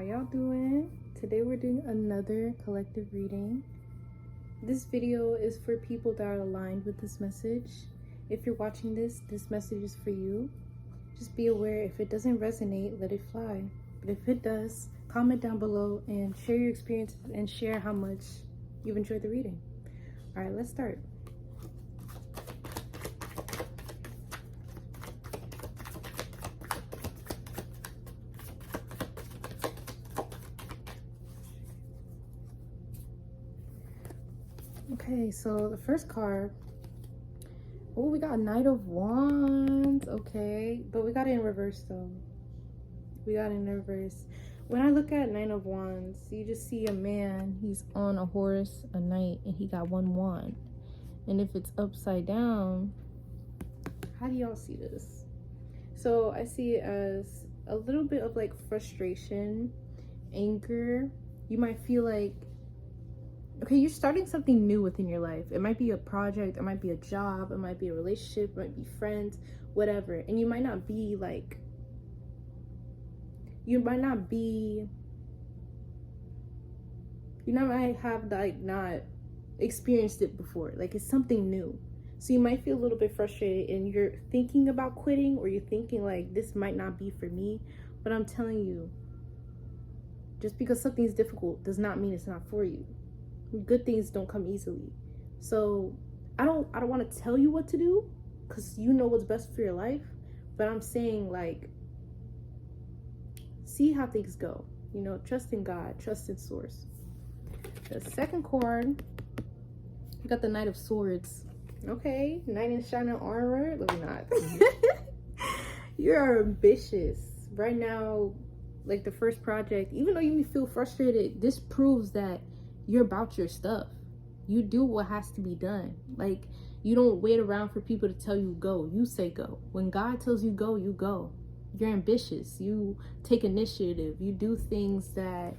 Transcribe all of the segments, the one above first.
y'all doing? Today we're doing another collective reading. This video is for people that are aligned with this message. If you're watching this message is for you. Just be aware, if it doesn't resonate, let it fly. But if it does, comment down below and share your experiences and share how much you've enjoyed the reading. All right, let's start. Okay, so the first card, we got Knight of Wands. Okay, but we got it in reverse though. We got it in reverse. When I look at Knight of Wands, you just see a man. He's on a horse, a knight, and he got one wand. And if it's upside down, how do y'all see this? So I see it as a little bit of like frustration, anger. You might feel like, okay, you're starting something new within your life. It might be a project, it might be a job, it might be a relationship, it might be friends, whatever. And you might not be like, you might have like not experienced it before. Like it's something new. So you might feel a little bit frustrated and you're thinking about quitting, or you're thinking like, this might not be for me. But I'm telling you, just because something's difficult does not mean it's not for you. Good things don't come easily. So I don't want to tell you what to do, because you know what's best for your life. But I'm saying, like, see how things go. You know, trust in God, trust in source. The second card, you got the Knight of Swords. Okay, knight in shining armor. Let me not. You're ambitious right now. Like the first project, even though you may feel frustrated, this proves that you're about your stuff. You do what has to be done. Like, you don't wait around for people to tell you go. You say go. When God tells you go, you go. You're ambitious. You take initiative. You do things that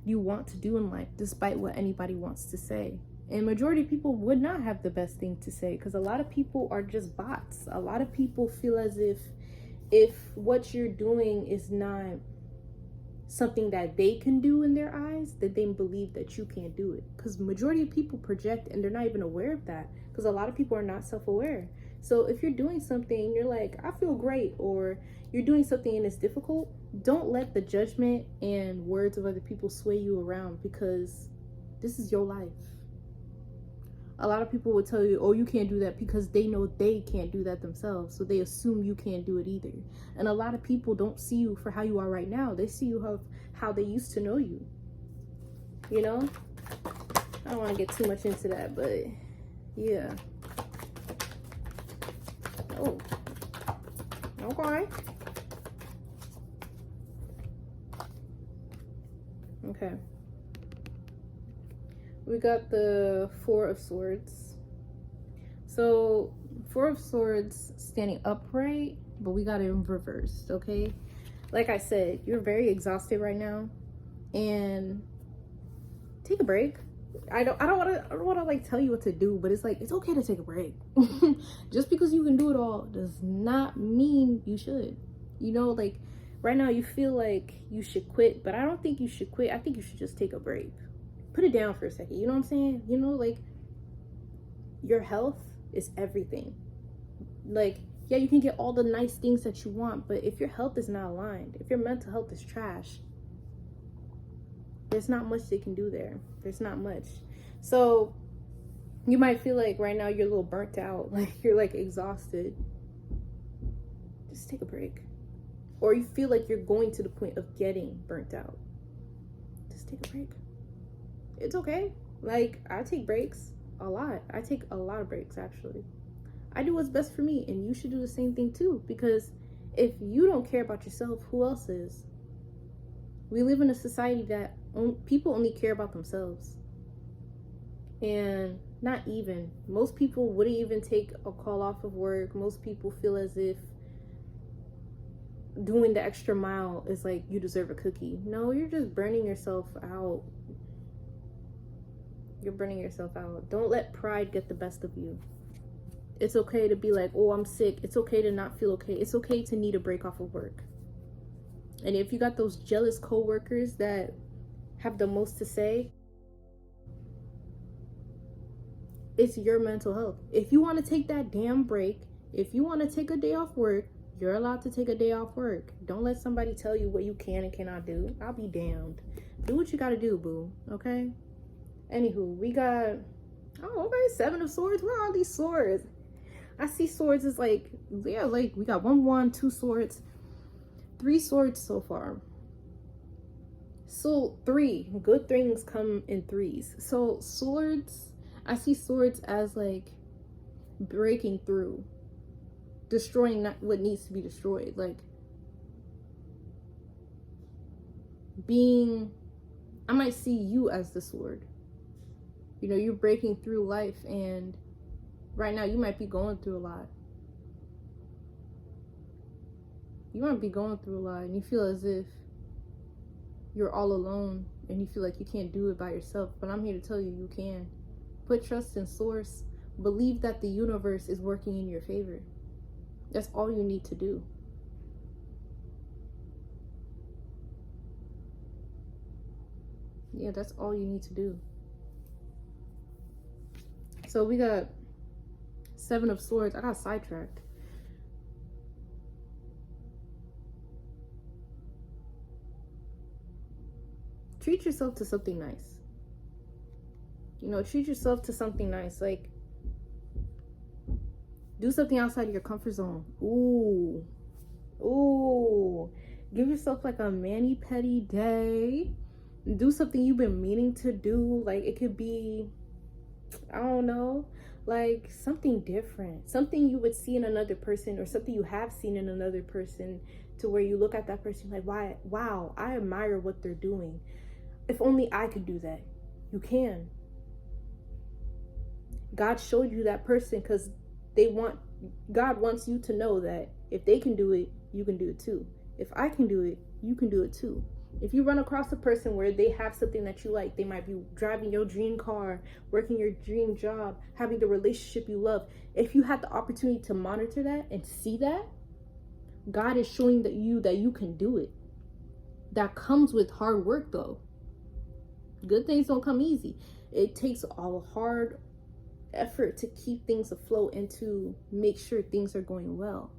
you want to do in life, despite what anybody wants to say. And majority of people would not have the best thing to say, because a lot of people are just bots. A lot of people feel as if what you're doing is not something that they can do in their eyes, that they believe that you can't do it. Because majority of people project and they're not even aware of that, because a lot of people are not self-aware. So if you're doing something and you're like, I feel great, or you're doing something and it's difficult, don't let the judgment and words of other people sway you around, because this is your life. A lot of people would tell you, oh, you can't do that, because they know they can't do that themselves. So they assume you can't do it either. And a lot of people don't see you for how you are right now. They see you how they used to know you. You know? I don't want to get too much into that, but yeah. Oh. Okay. Okay. We got the Four of Swords. So Four of Swords standing upright, but we got it in reverse. Okay, like I said, you're very exhausted right now, and take a break. I don't want to like tell you what to do, but it's like, it's okay to take a break. Just because you can do it all does not mean you should. You know, like right now you feel like you should quit, but I don't think you should quit. I think you should just take a break. Put it down for a second. You know what I'm saying? You know, like, your health is everything. Like, yeah, you can get all the nice things that you want, but if your health is not aligned, if your mental health is trash, there's not much they can do there. There's not much. So you might feel like right now you're a little burnt out, like you're like exhausted. Just take a break. Or you feel like you're going to the point of getting burnt out. Just take a break. It's okay. Like, I take breaks a lot. I take a lot of breaks, actually. I do what's best for me, and you should do the same thing too, because if you don't care about yourself, who else is? We live in a society that people only care about themselves. And not even. Most people wouldn't even take a call off of work. Most people feel as if doing the extra mile is like you deserve a cookie. No, you're just burning yourself out. You're burning yourself out. Don't let pride get the best of you. It's okay to be like, oh, I'm sick. It's okay to not feel okay. It's okay to need a break off of work. And if you got those jealous coworkers that have the most to say, it's your mental health. If you want to take that damn break, if you want to take a day off work, you're allowed to take a day off work. Don't let somebody tell you what you can and cannot do. I'll be damned. Do what you gotta do, boo. Okay? Anywho, we got, oh, okay, 7 of Swords. Where are these swords? I see swords as like, yeah, like we got 1 wand, 2 swords, 3 swords so far. So 3 good things come in 3s. So swords, I see swords as like breaking through, destroying not what needs to be destroyed, like being, I might see you as the sword. You know, you're breaking through life, and right now you might be going through a lot. You might be going through a lot and you feel as if you're all alone and you feel like you can't do it by yourself, but I'm here to tell you, you can. Put trust in source. Believe that the universe is working in your favor. That's all you need to do. Yeah, that's all you need to do. So we got 7 of Swords. I got sidetracked. Treat yourself to something nice. You know, treat yourself to something nice. Like, do something outside of your comfort zone. Ooh. Give yourself like a mani-pedi day. Do something you've been meaning to do. Like, it could be, I don't know, like something different. Something you would see in another person, or something you have seen in another person, to where you look at that person like, wow, I admire what they're doing. If only I could do that. You can. God showed you that person because God wants you to know that if they can do it, you can do it too. If I can do it, you can do it too. If you run across a person where they have something that you like, they might be driving your dream car, working your dream job, having the relationship you love. If you had the opportunity to monitor that and see that, God is showing that you can do it. That comes with hard work though. Good things don't come easy. It takes a hard effort to keep things afloat and to make sure things are going well.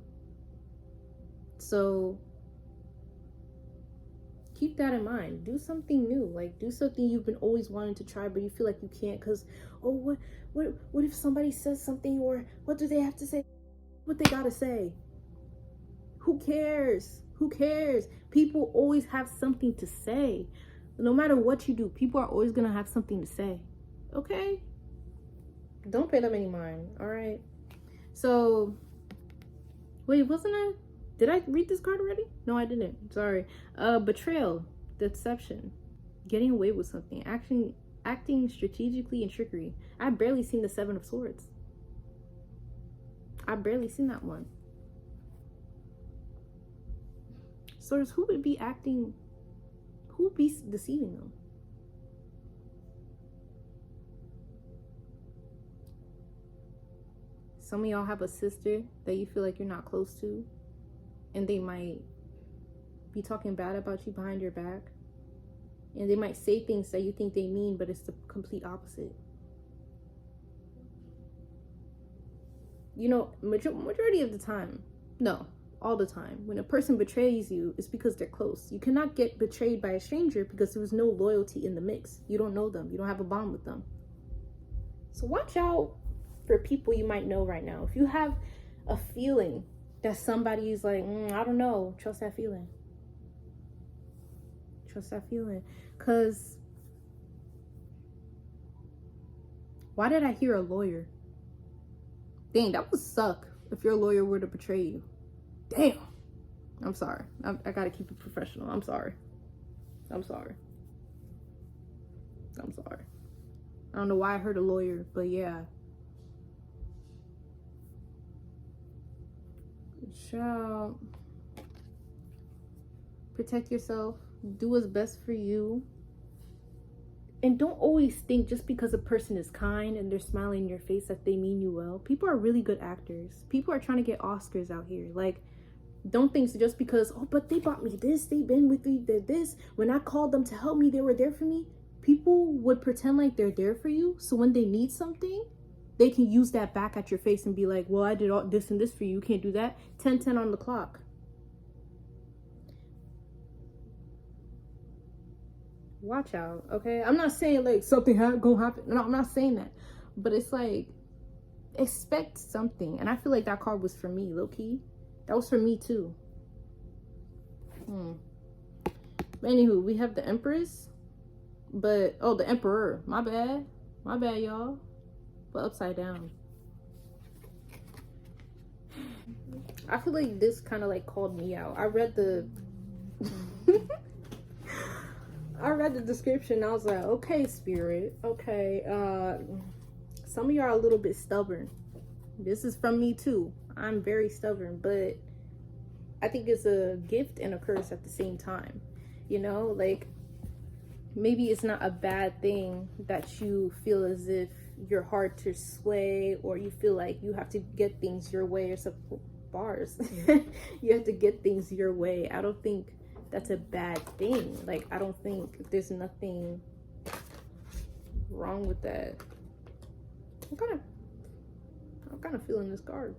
So keep that in mind. Do something new. Like, do something you've been always wanting to try, but you feel like you can't because, oh, what if somebody says something, or what do they have to say? What they gotta say? Who cares? Who cares? People always have something to say. No matter what you do, people are always gonna have something to say. Okay? Don't pay them any mind. All right? So, wait, did I read this card already? No, I didn't. Sorry. Betrayal, deception, getting away with something, acting strategically and trickery. I've barely seen the 7 of Swords. I've barely seen that one. Swords, who would be deceiving them? Some of y'all have a sister that you feel like you're not close to, and they might be talking bad about you behind your back, and they might say things that you think they mean, but it's the complete opposite. You know, majority of the time, no, all the time, when a person betrays you, it's because they're close. You cannot get betrayed by a stranger because there was no loyalty in the mix. You don't know them. You don't have a bond with them. So watch out for people you might know right now. If you have a feeling that somebody is like, I don't know, trust that feeling. Trust that feeling. Because why did I hear a lawyer? Dang, that would suck if your lawyer were to betray you. Damn. I'm sorry. I gotta keep it professional. I'm sorry. I don't know why I heard a lawyer, but yeah. Child. Protect yourself. Do what's best for you. And don't always think just because a person is kind and they're smiling in your face that they mean you well. People are really good actors. People are trying to get Oscars out here. Like, Don't think just because, oh, but they bought me this, they've been with me, they're this. When I called them to help me, they were there for me. People would pretend like they're there for you. So when they need something, they can use that back at your face and be like, well, I did all this and this for you. You can't do that. 10:10 on the clock. Watch out, okay? I'm not saying like something gonna happen. No, I'm not saying that. But it's like, expect something. And I feel like that card was for me, low key. That was for me too. But anywho, we have the Empress. But, oh, the Emperor. My bad, y'all. But upside down. I feel like this kind of like called me out. I read the I read the description. I was like, okay, spirit. Okay. Some of y'all are a little bit stubborn. This is from me too. I'm very stubborn, but I think it's a gift and a curse at the same time. You know, like, maybe it's not a bad thing that you feel as if you're hard to sway, or you feel like you have to get things your way, or some bars. You have to get things your way. I don't think that's a bad thing. Like, I don't think there's nothing wrong with that. I'm kind of feeling this card.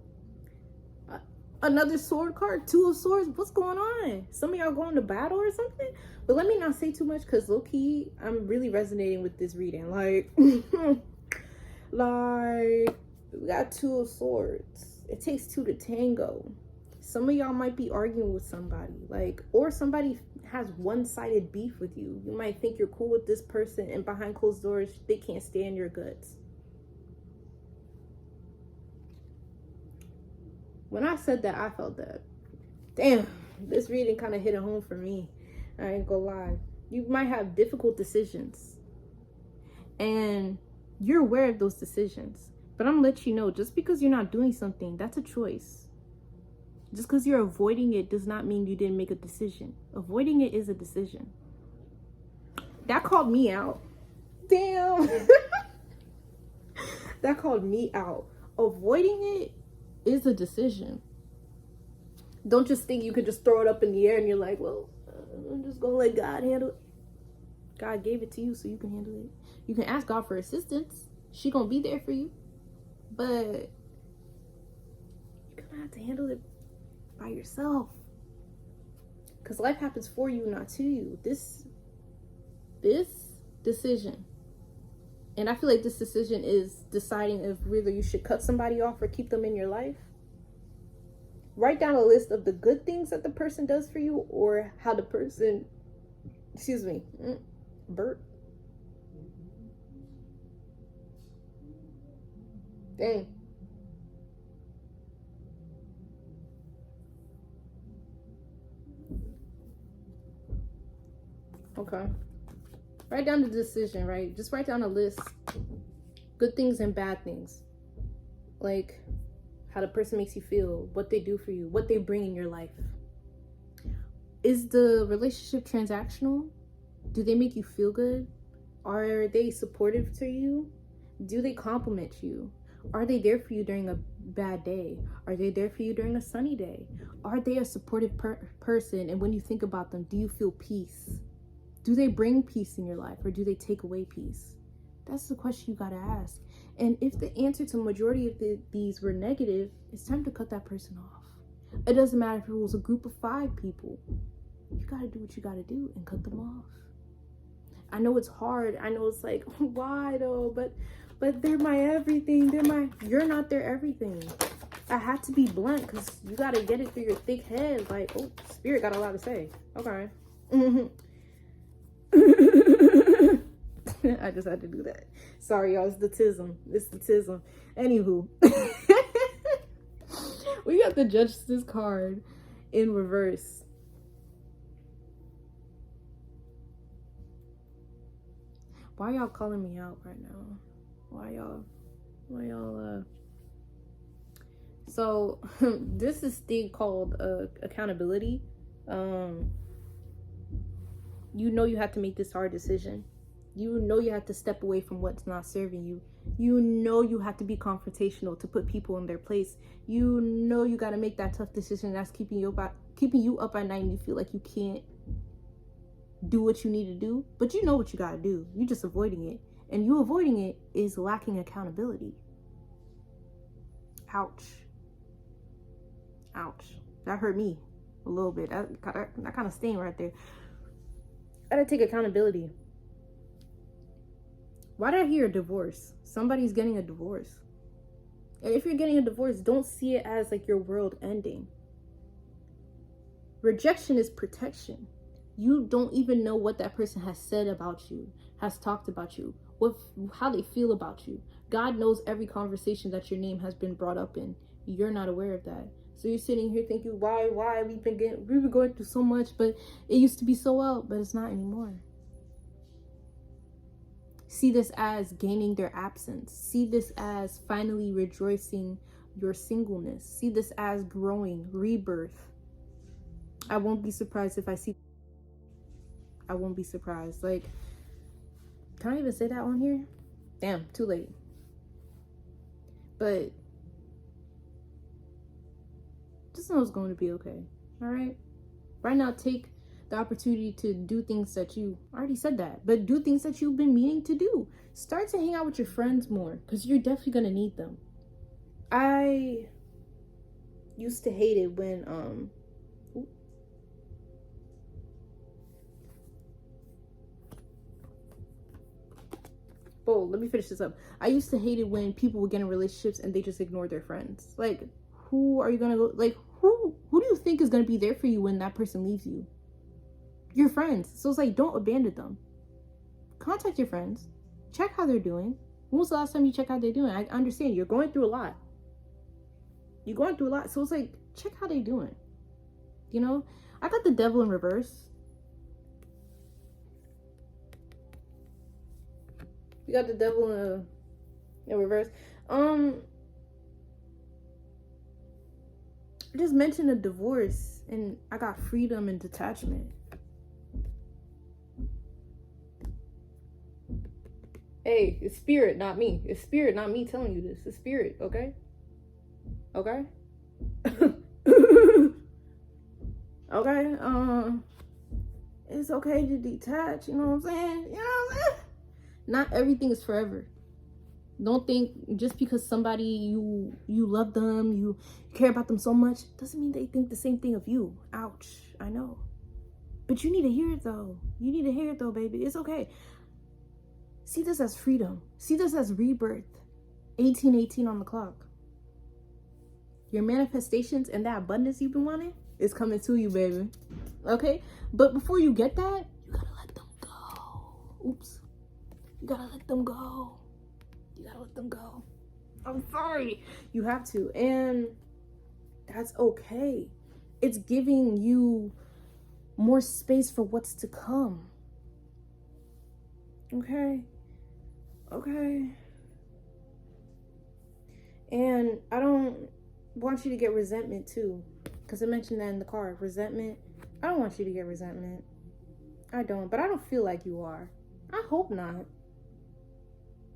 Another sword card, 2 of swords. What's going on? Some of y'all going to battle or something? But let me not say too much, because low-key, I'm really resonating with this reading. Like, like, we got 2 of swords. It takes 2 to tango. Some of y'all might be arguing with somebody, like, or somebody has one-sided beef with you. You might think you're cool with this person, and behind closed doors, they can't stand your guts. When I said that, I felt that. Damn, this reading kind of hit it home for me. I ain't gonna lie. You might have difficult decisions, and you're aware of those decisions. But I'm gonna let you know, just because you're not doing something, that's a choice. Just because you're avoiding it does not mean you didn't make a decision. Avoiding it is a decision. That called me out. Damn. That called me out. Avoiding it is a decision. Don't just think you could just throw it up in the air and you're like, well, I'm just gonna let God handle it. God gave it to you so you can handle it. You can ask God for assistance. She gonna be there for you. But you're gonna have to handle it by yourself. Because life happens for you, not to you. This decision. And I feel like this decision is deciding if whether you should cut somebody off or keep them in your life. Write down a list of the good things that the person does for you, or how the person, burp. Dang. Okay. Write down the decision, right? Just write down a list. Good things and bad things. Like how the person makes you feel, what they do for you, what they bring in your life. Is the relationship transactional? Do they make you feel good? Are they supportive to you? Do they compliment you? Are they there for you during a bad day? Are they there for you during a sunny day? Are they a supportive person? And when you think about them, do you feel peace? Do they bring peace in your life, or do they take away peace? That's the question you got to ask. And if the answer to the majority of these were negative, it's time to cut that person off. It doesn't matter if it was a group of 5 people. You got to do what you got to do and cut them off. I know it's hard. I know it's like, why though? But they're my everything. You're not their everything. I had to be blunt because you got to get it through your thick head. Like, oh, spirit got a lot to say. Okay. I just had to do that. Sorry, y'all. It's the tism. Anywho. We got the Justice card in reverse. Why y'all calling me out right now? Why y'all so this is thing called accountability. You know you have to make this hard decision. You know you have to step away from what's not serving you. You know you have to be confrontational to put people in their place. You know you got to make that tough decision that's keeping you up at night, and you feel like you can't do what you need to do. But you know what you got to do. You're just avoiding it. And you avoiding it is lacking accountability. Ouch. Ouch. That hurt me a little bit. That kind of sting right there. I gotta take accountability. Why did I hear a divorce? Somebody's getting a divorce. And if you're getting a divorce, don't see it as like your world ending. Rejection is protection. You don't even know what that person has said about you, has talked about you, how they feel about you. God knows every conversation that your name has been brought up in. You're not aware of that. So you're sitting here thinking, why we've been going through so much, but it used to be so well, but it's not anymore. See this as gaining their absence. See this as finally rejoicing your singleness. See this as growing, rebirth. I won't be surprised if I see. I won't be surprised. Like, can I even say that on here? Damn, too late. But just know it's going to be okay. All right? Right now, take the opportunity to do things that you already said that, but do things that you've been meaning to do. Start to hang out with your friends more, because you're definitely going to need them. I used to hate it when let me finish this up. I used to hate it when people would get in relationships and they just ignore their friends. Like, who are you gonna go, like, who do you think is gonna be there for you when that person leaves you? Your friends. So it's like, don't abandon them. Contact your friends. Check how they're doing. When was the last time you checked how they're doing? I understand you're going through a lot. So it's like, check how they're doing. You know, I got the devil in reverse. We got the devil in reverse. I just mentioned a divorce, and I got freedom and detachment. Hey, it's spirit, not me. It's spirit, not me telling you this. It's spirit, okay? Okay? Okay? It's okay to detach, you know what I'm saying? Not everything is forever. Don't think just because somebody you love them, you care about them so much, doesn't mean they think the same thing of you. Ouch. I know. But you need to hear it though. Baby. It's okay. See this as freedom. See this as rebirth. 1818 on the clock. Your manifestations and that abundance you've been wanting is coming to you, baby. Okay? But before you get that, you gotta let them go. Oops. You gotta let them go. I'm sorry. You have to. And that's okay. It's giving you more space for what's to come. Okay? And I don't want you to get resentment too. Because I mentioned that in the card. Resentment. I don't want you to get resentment. I don't. But I don't feel like you are. I hope not.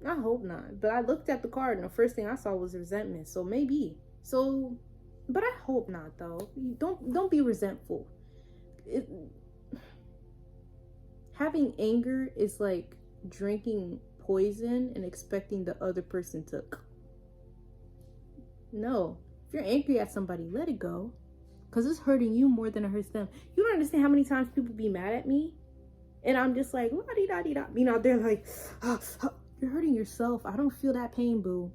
But I looked at the card and the first thing I saw was resentment. So maybe. But I hope not though. Don't be resentful. Having anger is like drinking poison and expecting the other person to. No. If you're angry at somebody, let it go. Because it's hurting you more than it hurts them. You don't understand how many times people be mad at me. And I'm just like, la-di-da-di-da. You know, they're like, you're hurting yourself. I don't feel that pain, boo.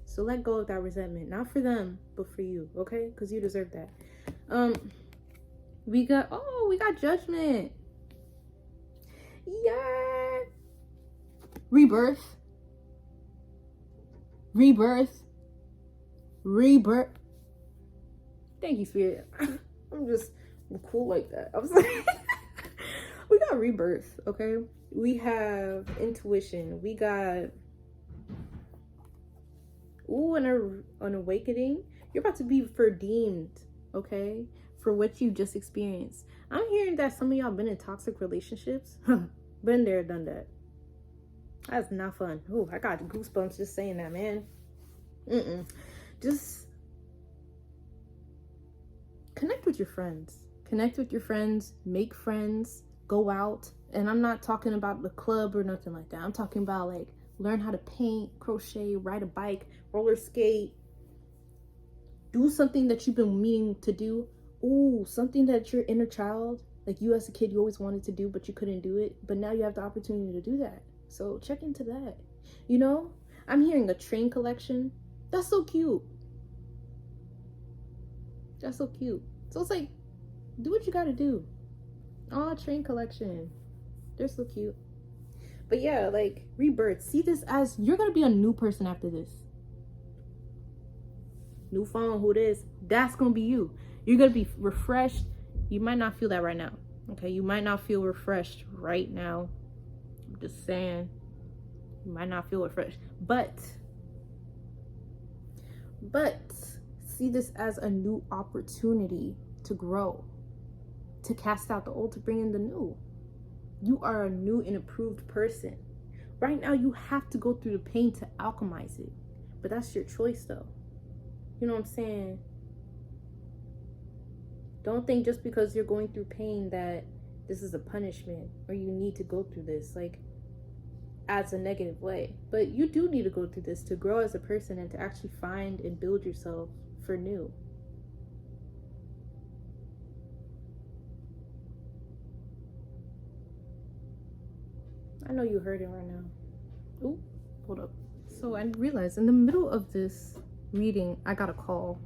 So let go of that resentment. Not for them, but for you, okay? Because you deserve that. We got judgment. Yeah. Rebirth. Thank you, Spirit. I'm cool like that. I was like, we got rebirth, okay? We have intuition. We got an awakening. You're about to be redeemed, okay? For what you just experienced. I'm hearing that some of y'all been in toxic relationships. Been there, done that. That's not fun. Oh, I got goosebumps just saying that, man. Just connect with your friends. Connect with your friends. Make friends. Go out. And I'm not talking about the club or nothing like that. I'm talking about like learn how to paint, crochet, ride a bike, roller skate. Do something that you've been meaning to do. Ooh, something that your inner child, like you as a kid, you always wanted to do, but you couldn't do it. But now you have the opportunity to do that. So check into that. You know, I'm hearing a train collection. That's so cute. That's so cute. So it's like, do what you gotta do. Oh, train collection. They're so cute. But yeah, like rebirth. See this as you're gonna be a new person after this. New phone, who it is, that's gonna be you. You're gonna be refreshed. You might not feel that right now. Okay, you might not feel refreshed right now. I'm just saying, you might not feel refreshed. But see this as a new opportunity to grow, to cast out the old, to bring in the new. You are a new and improved person. Right now, you have to go through the pain to alchemize it. But that's your choice, though. You know what I'm saying? Don't think just because you're going through pain that this is a punishment or you need to go through this, like, as a negative way. But you do need to go through this to grow as a person and to actually find and build yourself for new. I know you heard it right now. Ooh, hold up. So I realized in the middle of this reading, I got a call.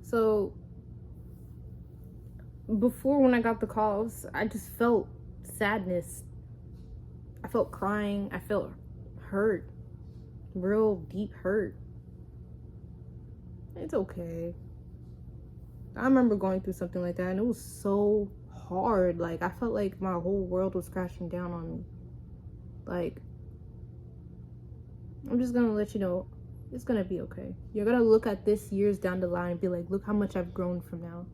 So before, when I got the calls, I just felt sadness. I felt crying. I felt hurt. Real deep hurt. It's okay. I remember going through something like that, and it was so hard. Like, I felt like my whole world was crashing down on me. Like, I'm just gonna let you know, it's gonna be okay. You're gonna look at this years down the line and be like, look how much I've grown from now.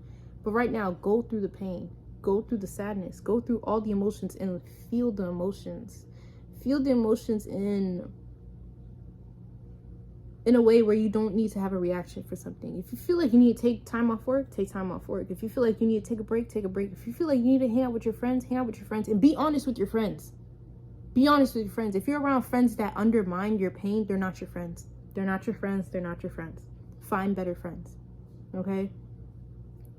But right now, go through the pain, go through the sadness, go through all the emotions and feel the emotions. Feel the emotions in a way where you don't need to have a reaction for something. If you feel like you need to take time off work, take time off work. If you feel like you need to take a break, take a break. If you feel like you need to hang out with your friends, hang out with your friends. And be honest with your friends. Be honest with your friends. If you're around friends that undermine your pain, they're not your friends. They're not your friends. They're not your friends. Find better friends. Okay?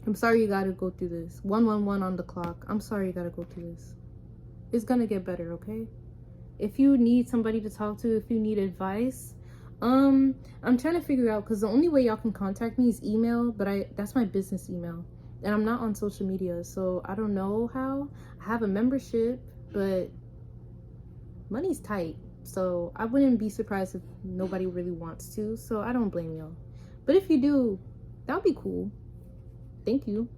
I'm sorry you gotta go through this. 111 on the clock. I'm sorry you gotta go through this. It's gonna get better, okay? If you need somebody to talk to, if you need advice, I'm trying to figure out, because the only way y'all can contact me is email, but that's my business email. And I'm not on social media, so I don't know how. I have a membership, but money's tight. So I wouldn't be surprised if nobody really wants to, so I don't blame y'all. But if you do, that would be cool. Thank you.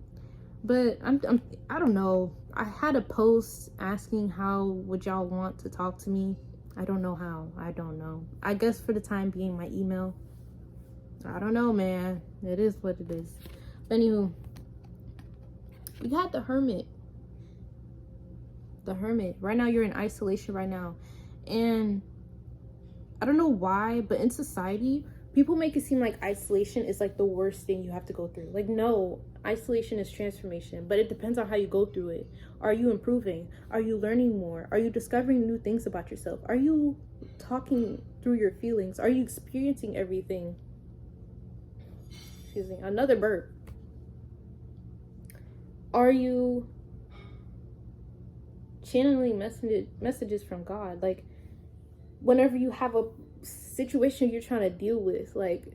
But I don't know. I had a post asking how would y'all want to talk to me. I don't know how. I don't know. I guess for the time being, my email. I don't know, man. It is what it is. But anywho, we got the Hermit. The Hermit. Right now, you're in isolation right now. And I don't know why, but in society, people make it seem like isolation is like the worst thing you have to go through. Like, no, isolation is transformation, but it depends on how you go through it. Are you improving? Are you learning more? Are you discovering new things about yourself? Are you talking through your feelings? Are you experiencing everything? Excuse me, another burp. Are you channeling messages from God? Like, whenever you have a situation you're trying to deal with, like,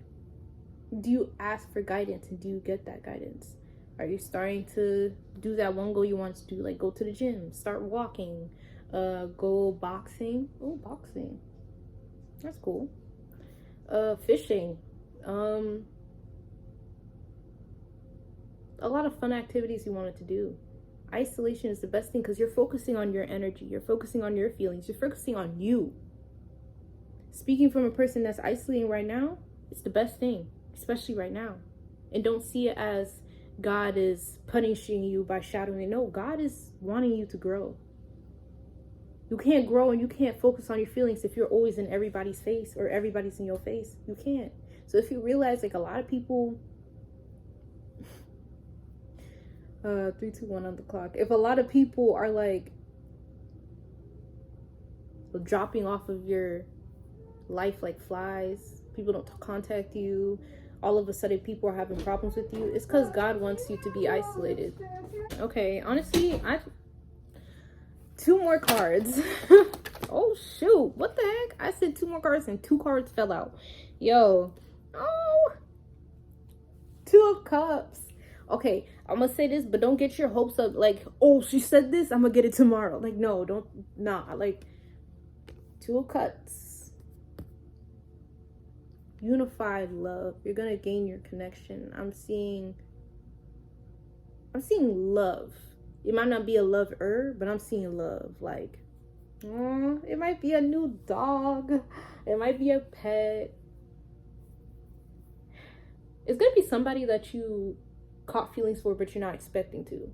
do you ask for guidance and do you get that guidance? Are you starting to do that one goal you want to do, like go to the gym, start walking, go boxing? Oh, boxing, that's cool. Fishing, a lot of fun activities you wanted to do. Isolation is the best thing because you're focusing on your energy, you're focusing on your feelings, you're focusing on you. Speaking from a person that's isolating right now, it's the best thing, especially right now. And don't see it as God is punishing you by shadowing. No, God is wanting you to grow. You can't grow and you can't focus on your feelings if you're always in everybody's face or everybody's in your face. You can't. So if you realize, like, a lot of people 3, 2, 1 on the clock. If a lot of people are like dropping off of your life like flies, people don't contact you, all of a sudden people are having problems with you, it's because God wants you to be isolated. Okay, honestly, 2 more cards. Oh shoot, what the heck? I said 2 more cards and 2 cards fell out. Yo, oh, 2 of Cups. Okay, I'm gonna say this, but don't get your hopes up like, oh, she said this, I'm gonna get it tomorrow. Like, no, don't, nah, like, 2 of Cups. Unified love. You're gonna gain your connection. I'm seeing love. It might not be a lover, but I'm seeing love. Like, it might be a new dog. It might be a pet. It's gonna be somebody that you caught feelings for, but you're not expecting to.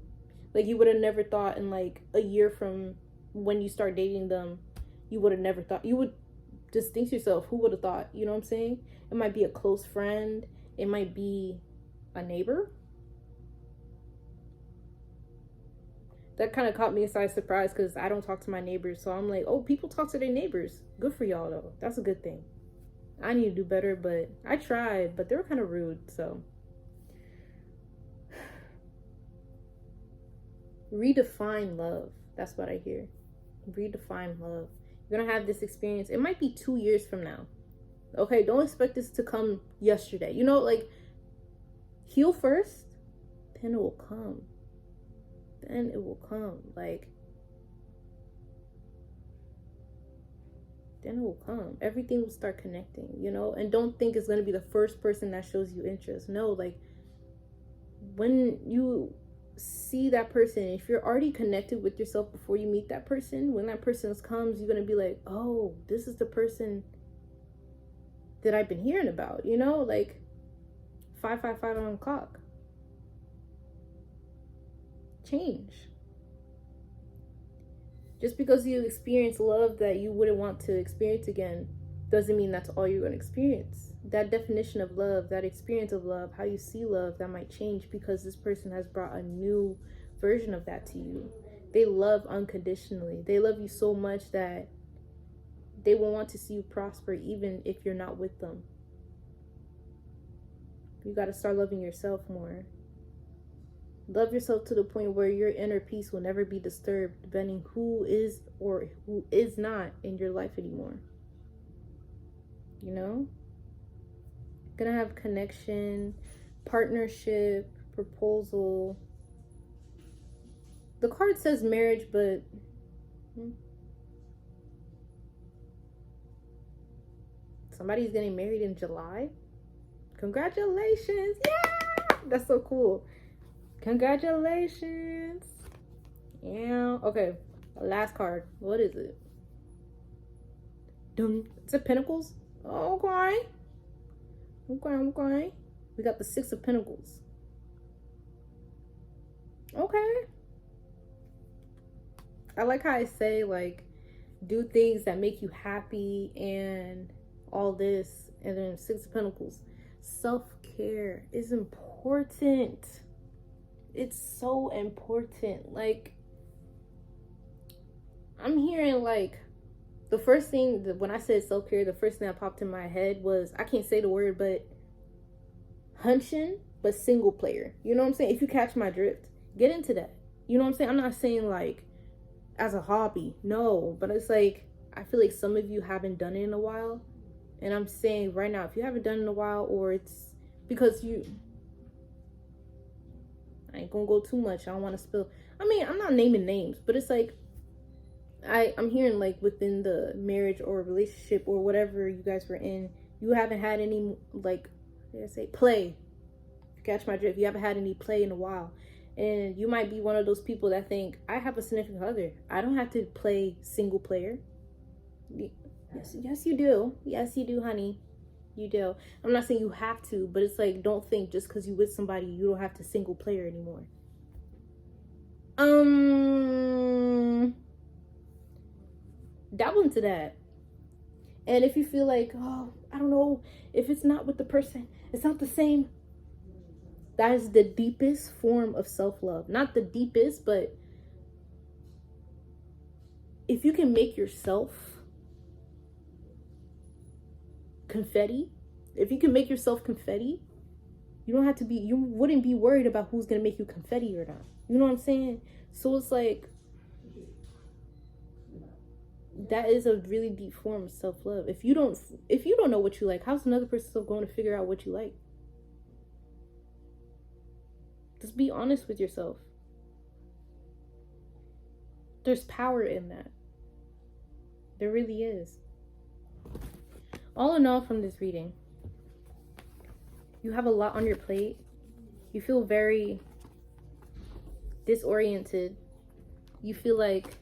Like, you would have never thought in like a year from when you start dating them, you would have never thought. You would just think to yourself, who would have thought? You know what I'm saying? It might be a close friend. It might be a neighbor. That kind of caught me by surprise because I don't talk to my neighbors. So I'm like, oh, people talk to their neighbors. Good for y'all, though. That's a good thing. I need to do better, but I tried, but they were kind of rude, so. Redefine love. That's what I hear. Redefine love. You're going to have this experience. It might be 2 years from now. Okay, don't expect this to come yesterday. You know, like, heal first, then it will come. Then it will come. Like, then it will come. Everything will start connecting, you know? And don't think it's going to be the first person that shows you interest. No, like, when you see that person, if you're already connected with yourself before you meet that person, when that person comes, you're going to be like, oh, this is the person that I've been hearing about, you know? Like, 555 on the clock. Change. Just because you experience love that you wouldn't want to experience again doesn't mean that's all you're going to experience. That definition of love, that experience of love, how you see love, that might change because this person has brought a new version of that to you. They love unconditionally. They love you so much that they will want to see you prosper even if you're not with them. You got to start loving yourself more. Love yourself to the point where your inner peace will never be disturbed depending who is or who is not in your life anymore. You know? Gonna have connection, partnership, proposal. The card says marriage, but somebody's getting married in July. Congratulations. Yeah! That's so cool. Congratulations. Yeah. Okay. Last card. What is it? It's a Pentacles. Okay. Okay. We got the 6 of Pentacles. Okay. I like how I say, like, do things that make you happy and all this. And then 6 of Pentacles. Self-care is important. It's so important. Like, I'm hearing, like, the first thing that when I said self-care, the first thing that popped in my head was, I can't say the word, but hunching, but single player. You know what I'm saying? If you catch my drift, get into that. You know what I'm saying? I'm not saying like as a hobby, no, but it's like, I feel like some of you haven't done it in a while. And I'm saying right now, if you haven't done it in a while, or it's because I ain't gonna go too much. I don't want to spill. I mean, I'm not naming names, but it's like, I'm hearing like within the marriage or relationship or whatever you guys were in, you haven't had any, like, play. Catch my drift. You haven't had any play in a while. And you might be one of those people that think, I have a significant other. I don't have to play single player. Yes, you do. Yes, you do, honey. You do. I'm not saying you have to, but it's like, don't think just because you with somebody you don't have to single player anymore. Dabble into that. And if you feel like, oh, I don't know, if it's not with the person, it's not the same. That is the deepest form of self-love. Not the deepest, but if you can make yourself confetti, if you can make yourself confetti, you don't have to be, you wouldn't be worried about who's going to make you confetti or not. You know what I'm saying? So it's like, that is a really deep form of self-love. If you don't know what you like, how's another person still going to figure out what you like? Just be honest with yourself. There's power in that. There really is. All in all, from this reading, you have a lot on your plate. You feel very disoriented. You feel like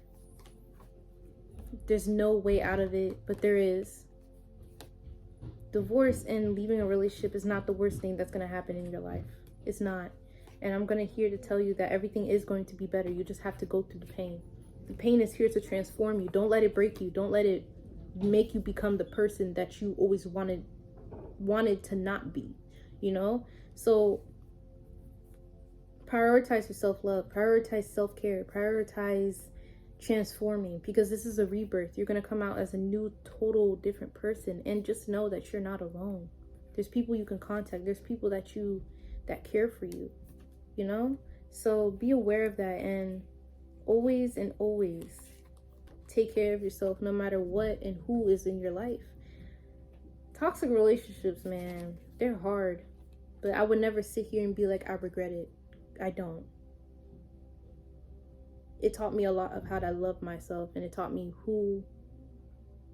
there's no way out of it, but there is. Divorce and leaving a relationship is not the worst thing that's going to happen in your life. It's not. And I'm going to here to tell you that everything is going to be better. You just have to go through the pain. The pain is here to transform you. Don't let it break you. Don't let it make you become the person that you always wanted to not be, you know? So prioritize your self-love, prioritize self-care, prioritize transforming, because this is a rebirth. You're going to come out as a new, total different person. And just know that you're not alone. There's people you can contact. There's people that care for you, you know? So be aware of that, and always take care of yourself, no matter what and who is in your life. Toxic relationships, man, they're hard, but I would never sit here and be like, I regret it. I don't. It taught me a lot of how to love myself, and it taught me who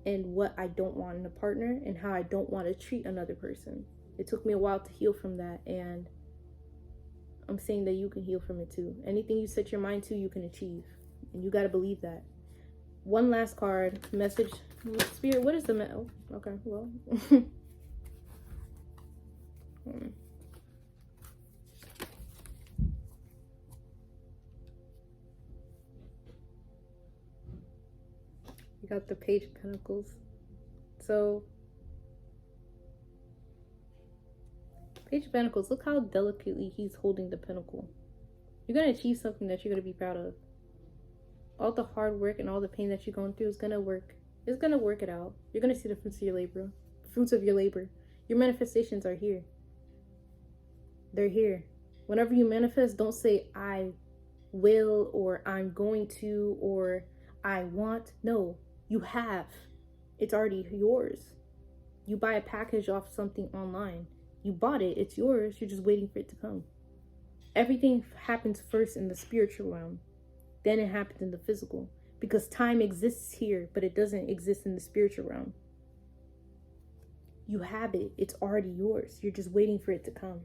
and what I don't want in a partner and how I don't want to treat another person. It took me a while to heal from that, and I'm saying that you can heal from it too. Anything you set your mind to, you can achieve, and you got to believe that. One last card, message, Spirit, what is the okay, well. You got the Page of Pentacles. So, Page of Pentacles, look how delicately he's holding the pentacle. You're going to achieve something that you're going to be proud of. All the hard work and all the pain that you're going through is going to work. It's going to work it out. You're going to see the fruits of your labor. Your manifestations are here. They're here. Whenever you manifest, don't say I will, or I'm going to, or I want. No, you have. It's already yours. You buy a package off something online. You bought it. It's yours. You're just waiting for it to come. Everything happens first in the spiritual realm. Then it happens in the physical. Because time exists here, but it doesn't exist in the spiritual realm. You have it. It's already yours. You're just waiting for it to come.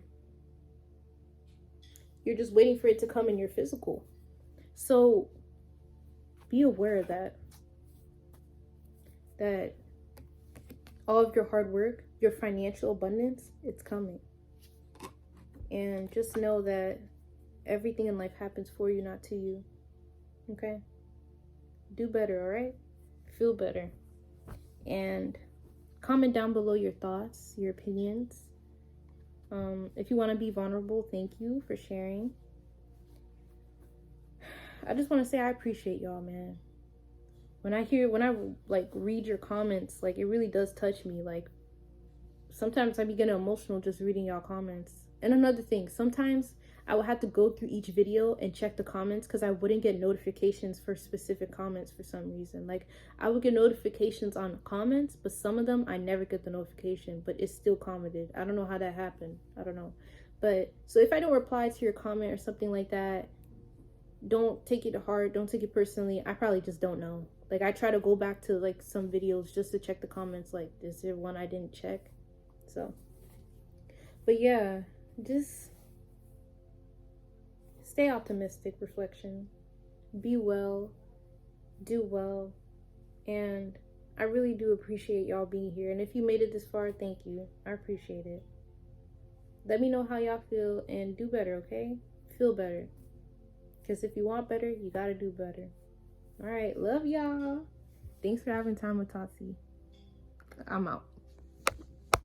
You're just waiting for it to come in your physical. So be aware of that. That all of your hard work, your financial abundance, it's coming. And just know that everything in life happens for you, not to you. Okay? Do better, all right? Feel better. And comment down below your thoughts, your opinions. If you want to be vulnerable, thank you for sharing. I just want to say I appreciate y'all, man. When I like read your comments, like it really does touch me. Like sometimes I be getting emotional just reading y'all comments. And another thing, sometimes I would have to go through each video and check the comments because I wouldn't get notifications for specific comments for some reason. Like I would get notifications on comments, but some of them I never get the notification, but it's still commented. I don't know how that happened. I don't know. But so if I don't reply to your comment or something like that, don't take it to heart. Don't take it personally. I probably just don't know. Like I try to go back to like some videos just to check the comments. Like, is there one I didn't check? So, but yeah, just stay optimistic, reflection. Be well, do well, and I really do appreciate y'all being here. And if you made it this far, thank you. I appreciate it. Let me know how y'all feel and do better, okay? Feel better. Because if you want better, you gotta do better. All right, love y'all. Thanks for having time with Tati. I'm out.